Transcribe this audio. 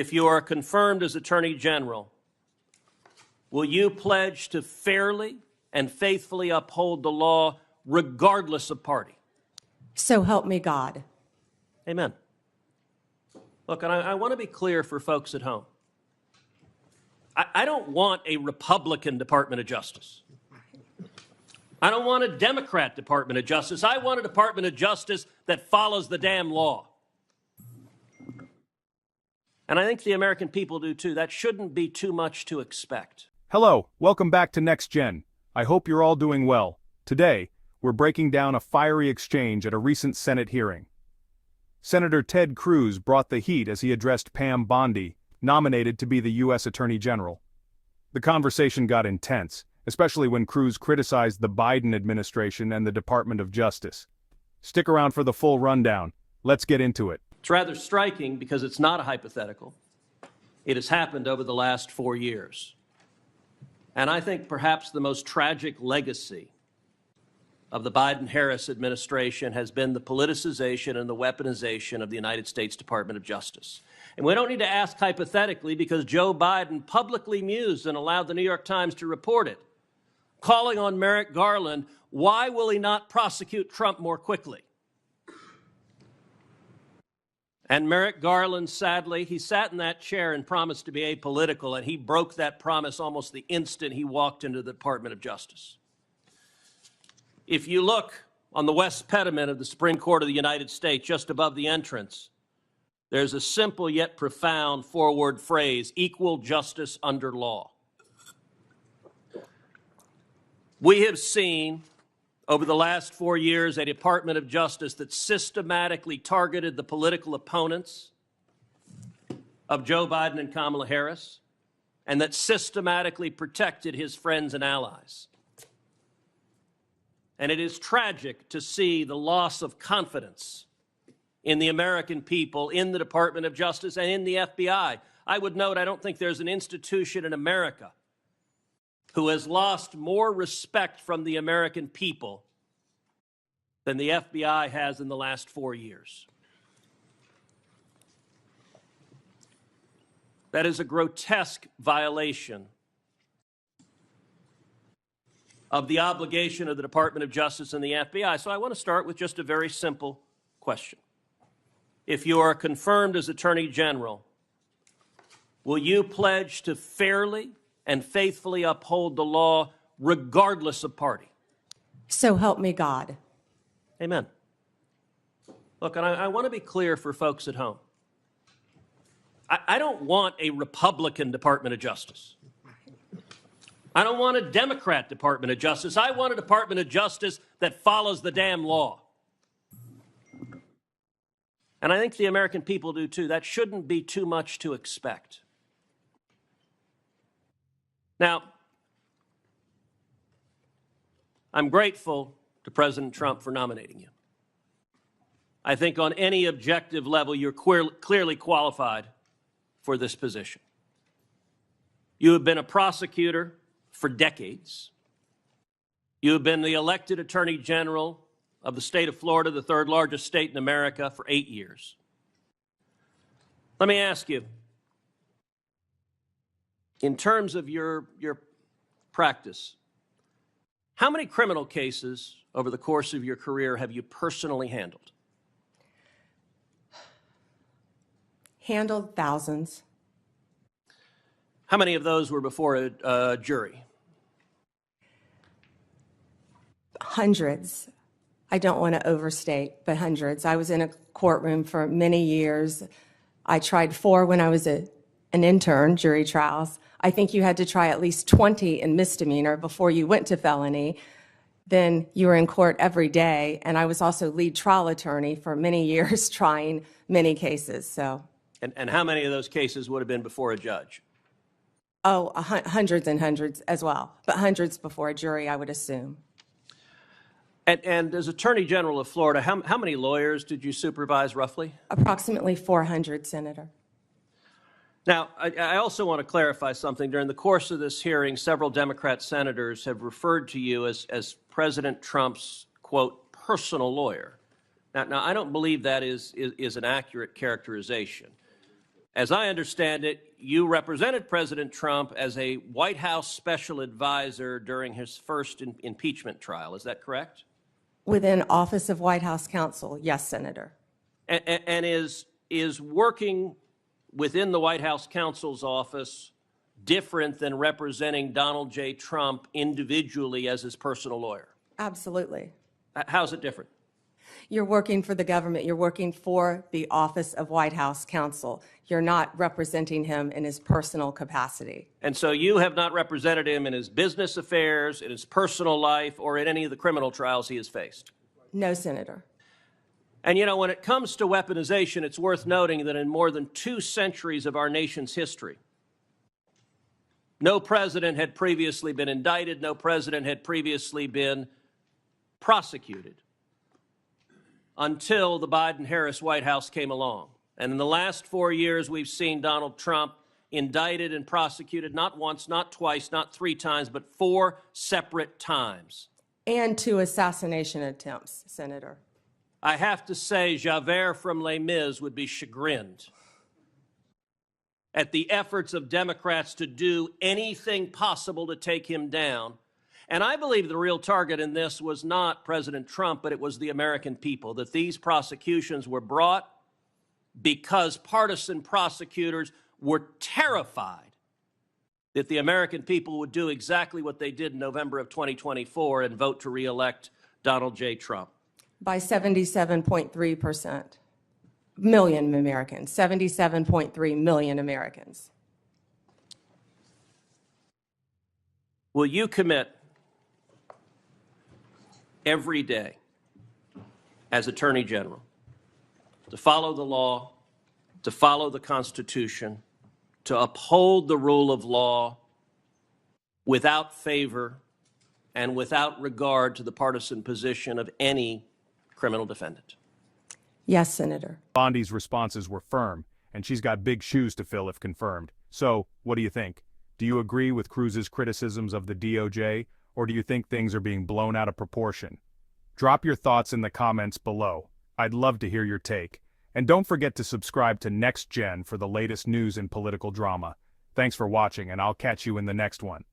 If you are confirmed as Attorney General, will you pledge to fairly and faithfully uphold the law regardless of party? So help me God. Amen. Look, and I want to be clear for folks at home. I don't want a Republican Department of Justice. I don't want a Democrat Department of Justice. I want a Department of Justice that follows the damn law. And I think the American people do too. That shouldn't be too much to expect. Hello, welcome back to Next Gen. I hope you're all doing well. Today, we're breaking down a fiery exchange at a recent Senate hearing. Senator Ted Cruz brought the heat as he addressed Pam Bondi, nominated to be the U.S. Attorney General. The conversation got intense, especially when Cruz criticized the Biden administration and the Department of Justice. Stick around for the full rundown. Let's get into it. It's rather striking because it's not a hypothetical. It has happened over the last 4 years. And I think perhaps the most tragic legacy of the Biden-Harris administration has been the politicization and the weaponization of the United States Department of Justice. And we don't need to ask hypothetically because Joe Biden publicly mused and allowed the New York Times to report it, calling on Merrick Garland, why will he not prosecute Trump more quickly? And Merrick Garland, sadly, he sat in that chair and promised to be apolitical, and he broke that promise almost the instant he walked into the Department of Justice. If you look on the west pediment of the Supreme Court of the United States, just above the entrance, there's a simple yet profound four-word phrase, equal justice under law. We have seen over the last 4 years a Department of Justice that systematically targeted the political opponents of Joe Biden and Kamala Harris, and that systematically protected his friends and allies. And it is tragic to see the loss of confidence in the American people, in the Department of Justice, and in the FBI. I would note, I don't think there's an institution in America who has lost more respect from the American people than the FBI has in the last 4 years. That is a grotesque violation of the obligation of the Department of Justice and the FBI. So I want to start with just a very simple question. If you are confirmed as Attorney General, will you pledge to fairly and faithfully uphold the law regardless of party? So help me God. Amen. Look, and I want to be clear for folks at home. I don't want a Republican Department of Justice. I don't want a Democrat Department of Justice. I want a Department of Justice that follows the damn law. And I think the American people do too. That shouldn't be too much to expect. Now, I'm grateful to President Trump for nominating you. I think on any objective level, you're clearly qualified for this position. You have been a prosecutor for decades. You have been the elected Attorney General of the state of Florida, the third largest state in America, for 8 years. Let me ask you, in terms of your practice, how many criminal cases over the course of your career have you personally handled? Handled thousands. How many of those were before a jury? Hundreds. I don't want to overstate, but hundreds. I was in a courtroom for many years. I tried 4 when I was an intern, jury trials. I think you had to try at least 20 in misdemeanor before you went to felony. Then you were in court every day, and I was also lead trial attorney for many years trying many cases. So. And how many of those cases would have been before a judge? Oh, hundreds and hundreds as well, but hundreds before a jury, I would assume. And as Attorney General of Florida, how many lawyers did you supervise roughly? Approximately 400, Senator. Now, I also want to clarify something. During the course of this hearing, several Democrat senators have referred to you as President Trump's, quote, personal lawyer. Now I don't believe that is an accurate characterization. As I understand it, you represented President Trump as a White House special advisor during his first impeachment trial. Is that correct? Within Office of White House Counsel, yes, Senator. And is working within the White House counsel's office different than representing Donald J. Trump individually as his personal lawyer? Absolutely. How's it different? You're working for the government. You're working for the Office of White House Counsel. You're not representing him in his personal capacity. And so you have not represented him in his business affairs, in his personal life, or in any of the criminal trials he has faced? No, Senator. And you know, when it comes to weaponization, it's worth noting that in more than 2 centuries of our nation's history, no president had previously been indicted, no president had previously been prosecuted until the Biden-Harris White House came along. And in the last 4 years, we've seen Donald Trump indicted and prosecuted not once, not twice, not 3 times, but 4 separate times. And 2 assassination attempts, Senator. I have to say, Javert from Les Mis would be chagrined at the efforts of Democrats to do anything possible to take him down. And I believe the real target in this was not President Trump, but it was the American people, that these prosecutions were brought because partisan prosecutors were terrified that the American people would do exactly what they did in November of 2024 and vote to reelect Donald J. Trump. By 77.3%. Million Americans, 77.3 million Americans. Will you commit every day as Attorney General to follow the law, to follow the Constitution, to uphold the rule of law without favor and without regard to the partisan position of any criminal defendant? Yes, Senator. Bondi's responses were firm, and she's got big shoes to fill if confirmed. So, what do you think? Do you agree with Cruz's criticisms of the DOJ, or do you think things are being blown out of proportion? Drop your thoughts in the comments below. I'd love to hear your take. And don't forget to subscribe to Next Gen for the latest news and political drama. Thanks for watching, and I'll catch you in the next one.